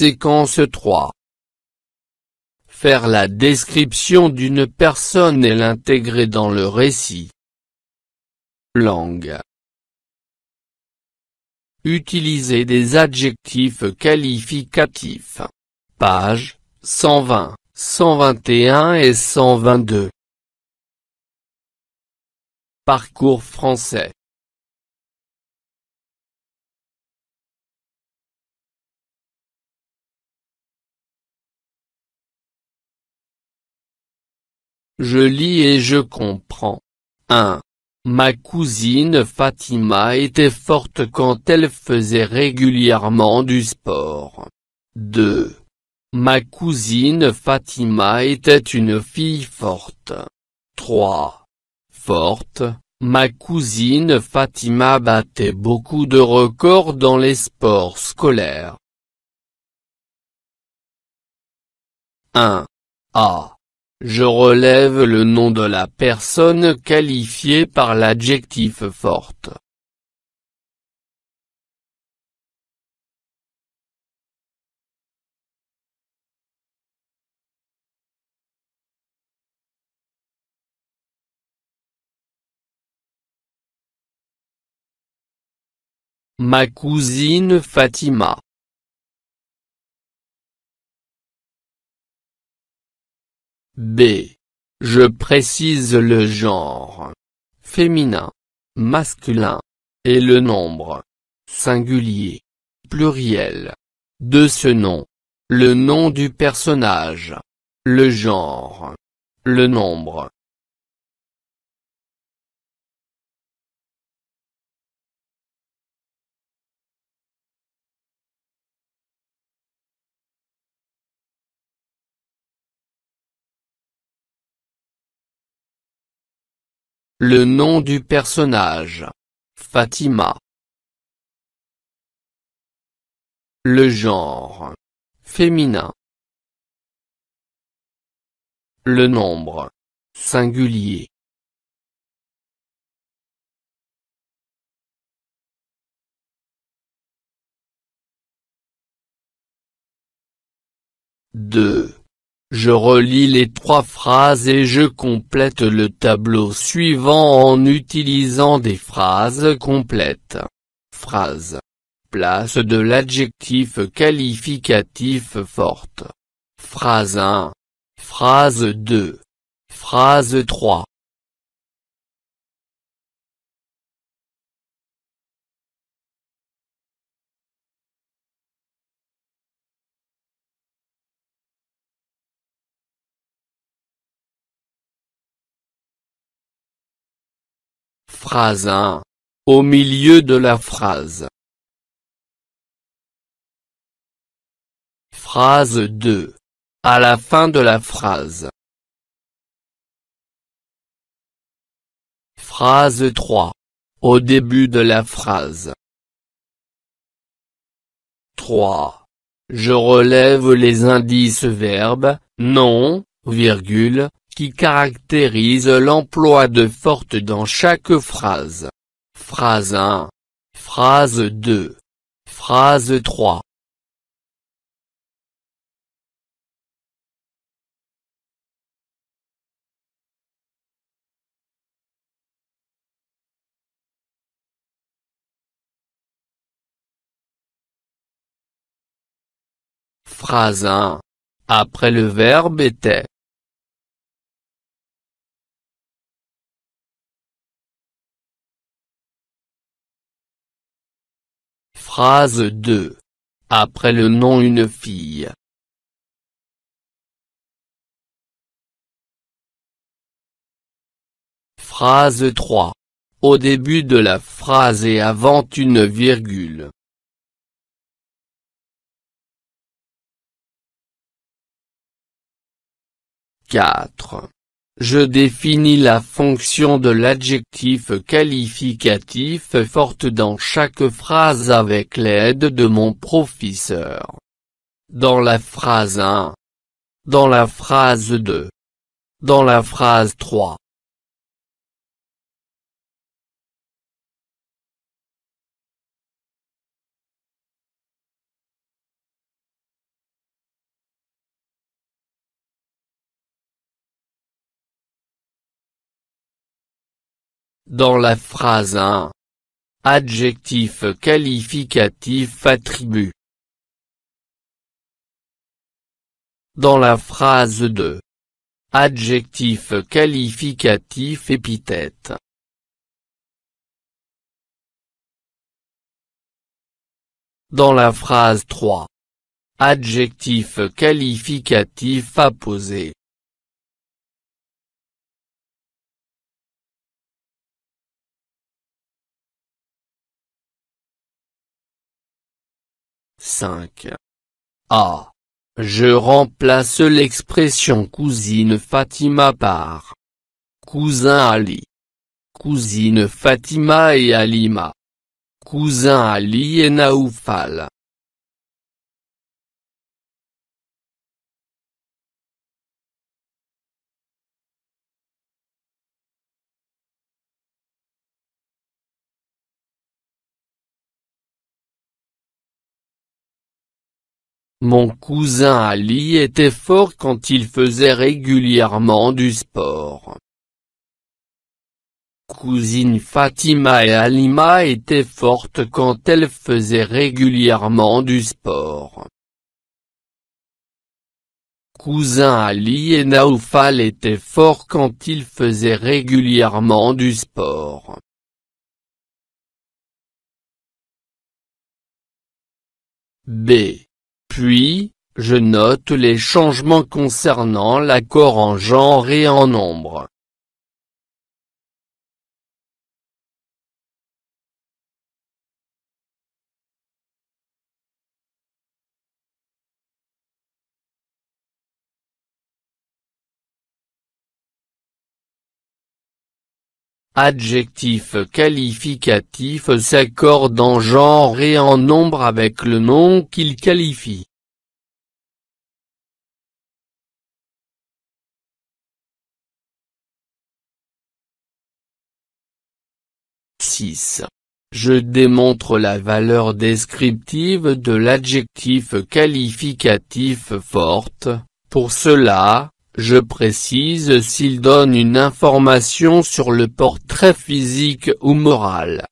Séquence 3. Faire la description d'une personne et l'intégrer dans le récit. Langue. Utiliser des adjectifs qualificatifs. Pages 120, 121 et 122. Parcours français. Je lis et je comprends. 1. Ma cousine Fatima était forte quand elle faisait régulièrement du sport. 2. Ma cousine Fatima était une fille forte. 3. Forte, ma cousine Fatima battait beaucoup de records dans les sports scolaires. 1. A. Je relève le nom de la personne qualifiée par l'adjectif forte. Ma cousine Fatima. B. Je précise le genre. Féminin. Masculin. Et le nombre. Singulier. Pluriel. De ce nom. Le nom du personnage. Le genre. Le nombre. Le nom du personnage. Fatima. Le genre. Féminin. Le nombre. Singulier. Deux. Je relis les 3 phrases et je complète le tableau suivant en utilisant des phrases complètes. Phrase. Place de l'adjectif qualificatif forte. Phrase 1. Phrase 2. Phrase 3. Phrase 1. Au milieu de la phrase. Phrase 2. À la fin de la phrase. Phrase 3. Au début de la phrase. 3. Je relève les indices verbes, nom, virgule, qui caractérisent l'emploi de forte dans chaque phrase. Phrase 1. Phrase 2. Phrase 3. Phrase 1. Après le verbe était. Phrase 2. Après le nom une fille. Phrase 3. Au début de la phrase et avant une virgule. 4. Je définis la fonction de l'adjectif qualificatif forte dans chaque phrase avec l'aide de mon professeur. Dans la phrase 1. Dans la phrase 2. Dans la phrase 3. Dans la phrase 1. Adjectif qualificatif attribut. Dans la phrase 2. Adjectif qualificatif épithète. Dans la phrase 3. Adjectif qualificatif apposé. A. Je remplace l'expression cousine Fatima par cousin Ali. Cousine Fatima et Halima. Cousin Ali et Naoufal. Mon cousin Ali était fort quand il faisait régulièrement du sport. Cousine Fatima et Halima étaient fortes quand elles faisaient régulièrement du sport. Cousin Ali et Naoufal étaient forts quand ils faisaient régulièrement du sport. B. Puis, je note les changements concernant l'accord en genre et en nombre. Adjectif qualificatif s'accorde en genre et en nombre avec le nom qu'il qualifie. Je démontre la valeur descriptive de l'adjectif qualificatif forte. Pour cela, je précise s'il donne une information sur le portrait physique ou moral.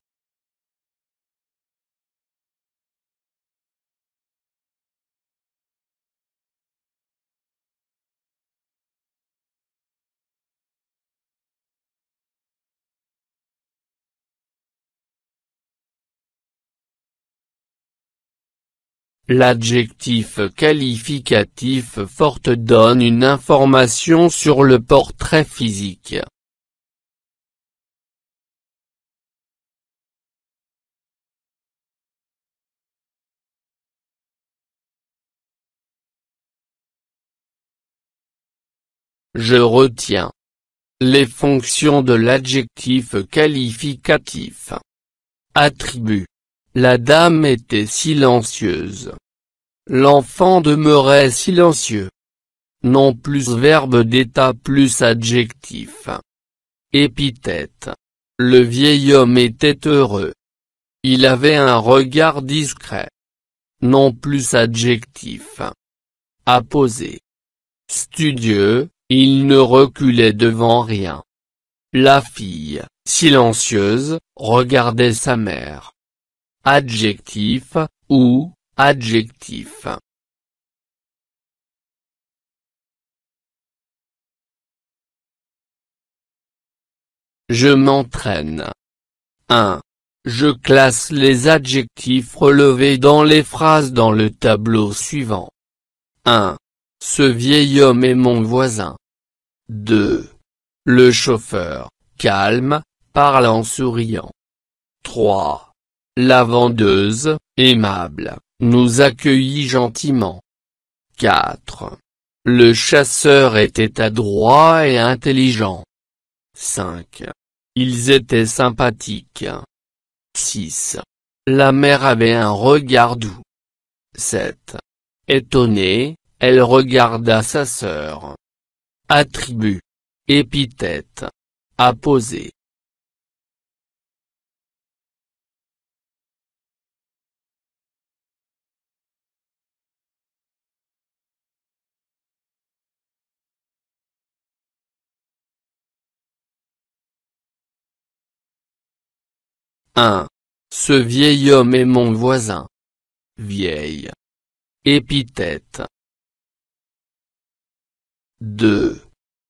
L'adjectif qualificatif forte donne une information sur le portrait physique. Je retiens les fonctions de l'adjectif qualificatif. Attribut. La dame était silencieuse. L'enfant demeurait silencieux. Nom plus verbe d'état plus adjectif. Épithète. Le vieil homme était heureux. Il avait un regard discret. Nom plus adjectif. Apposé. Studieux, il ne reculait devant rien. La fille, silencieuse, regardait sa mère. Adjectif, ou, adjectif. Je m'entraîne. 1. Je classe les adjectifs relevés dans les phrases dans le tableau suivant. 1. Ce vieil homme est mon voisin. 2. Le chauffeur, calme, parle en souriant. 3. La vendeuse, aimable, nous accueillit gentiment. 4. Le chasseur était adroit et intelligent. 5. Ils étaient sympathiques. 6. La mère avait un regard doux. 7. Étonnée, elle regarda sa sœur. Attribut. Épithète. Apposé. Ce vieil homme est mon voisin. Vieille. Épithète. 2.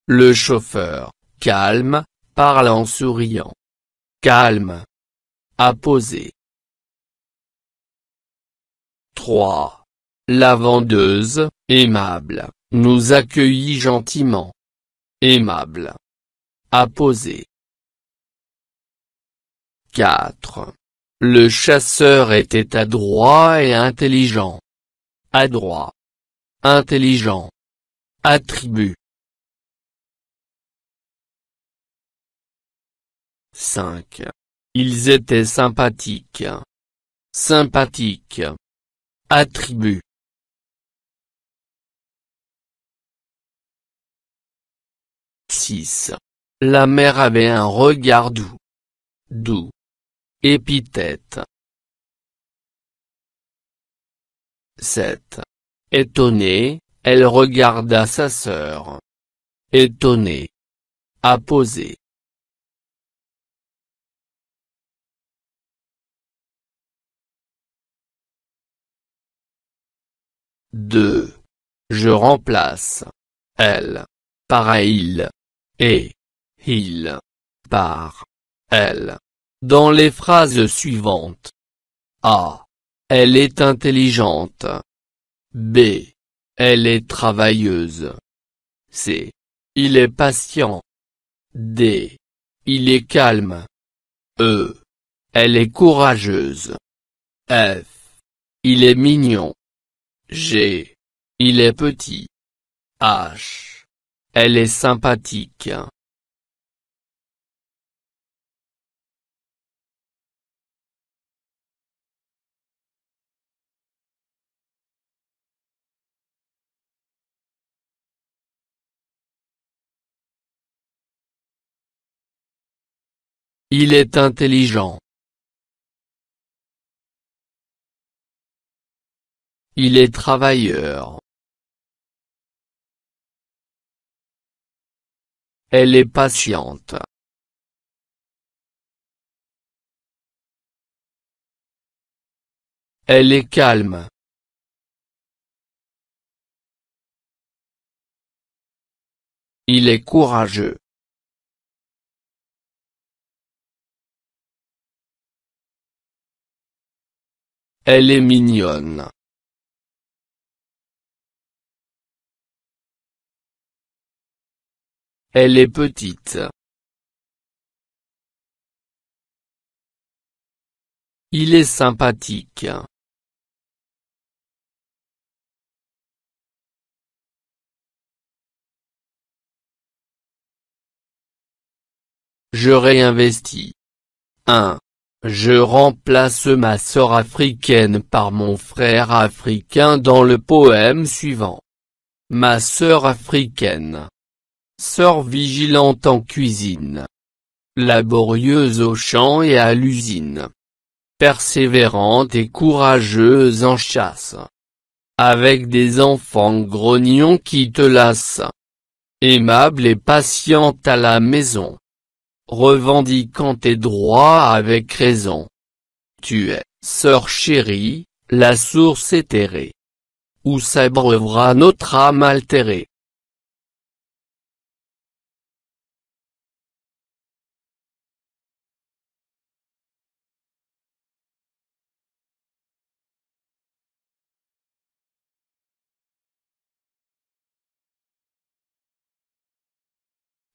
Le chauffeur, calme, parle en souriant. Calme. Apposé. 3. La vendeuse, aimable, nous accueillit gentiment. Aimable. Apposé. 4. Le chasseur était adroit et intelligent. Adroit. Intelligent. Attribut. 5. Ils étaient sympathiques. Sympathique. Attribut. 6. La mère avait un regard doux. Doux. Épithète. 7. Étonnée, elle regarda sa sœur. Étonnée. Apposé. 2. Je remplace. Elle. Par il. Et. Il. Par. Elle. Dans les phrases suivantes. A. Elle est intelligente. B. Elle est travailleuse. C. Il est patient. D. Il est calme. E. Elle est courageuse. F. Il est mignon. G. Il est petit. H. Elle est sympathique. Il est intelligent. Il est travailleur. Elle est patiente. Elle est calme. Il est courageux. Elle est mignonne. Elle est petite. Il est sympathique. Je réinvestis. 1. Je remplace ma sœur africaine par mon frère africain dans le poème suivant. Ma sœur africaine. Sœur vigilante en cuisine. Laborieuse au champ et à l'usine. Persévérante et courageuse en chasse. Avec des enfants grognons qui te lassent. Aimable et patiente à la maison. Revendiquant tes droits avec raison. Tu es, sœur chérie, la source éthérée. Où s'abreuvera notre âme altérée.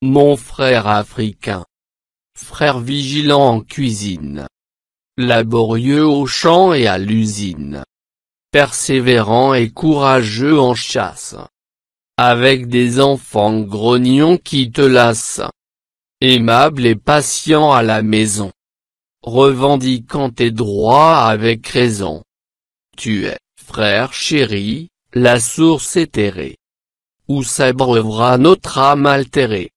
Mon frère africain. Frère vigilant en cuisine. Laborieux au champ et à l'usine. Persévérant et courageux en chasse. avec des enfants grognons qui te lassent. Aimable et patient à la maison. Revendiquant tes droits avec raison. Tu es, frère chéri, la source éthérée. Où s'abreuvera notre âme altérée.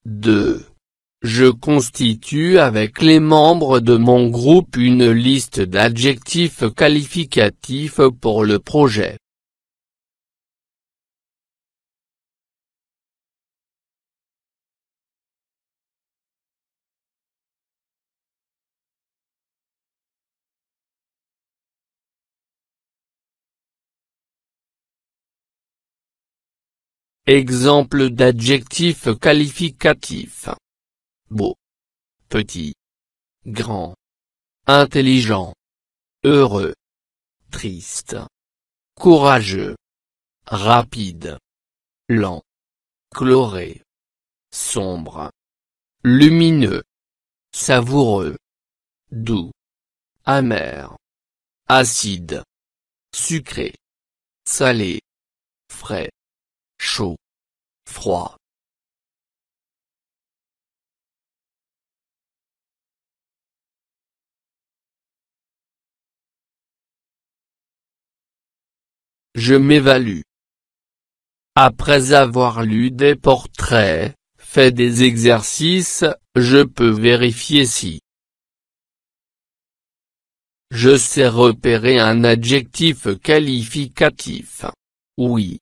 Deux. Je constitue avec les membres de mon groupe une liste d'adjectifs qualificatifs pour le projet. Exemple d'adjectif qualificatif. Beau. Petit. Grand. Intelligent. Heureux. Triste. Courageux. Rapide. Lent. Coloré. Sombre. Lumineux. Savoureux. Doux. Amer. Acide. Sucré. Salé. Frais. Chaud. Froid. Je m'évalue. Après avoir lu des portraits, fait des exercices, je peux vérifier si je sais repérer un adjectif qualificatif. Oui.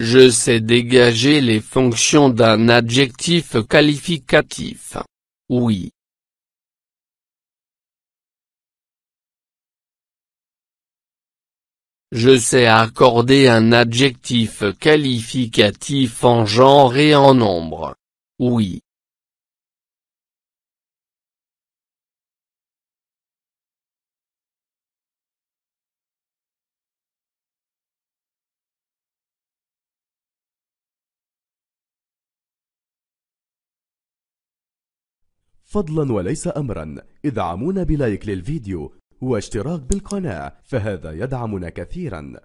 Je sais dégager les fonctions d'un adjectif qualificatif. Oui. Je sais accorder un adjectif qualificatif en genre et en nombre. Oui. فضلا وليس أمرا ادعمونا بلايك للفيديو واشتراك بالقناة، فهذا يدعمنا كثيرا.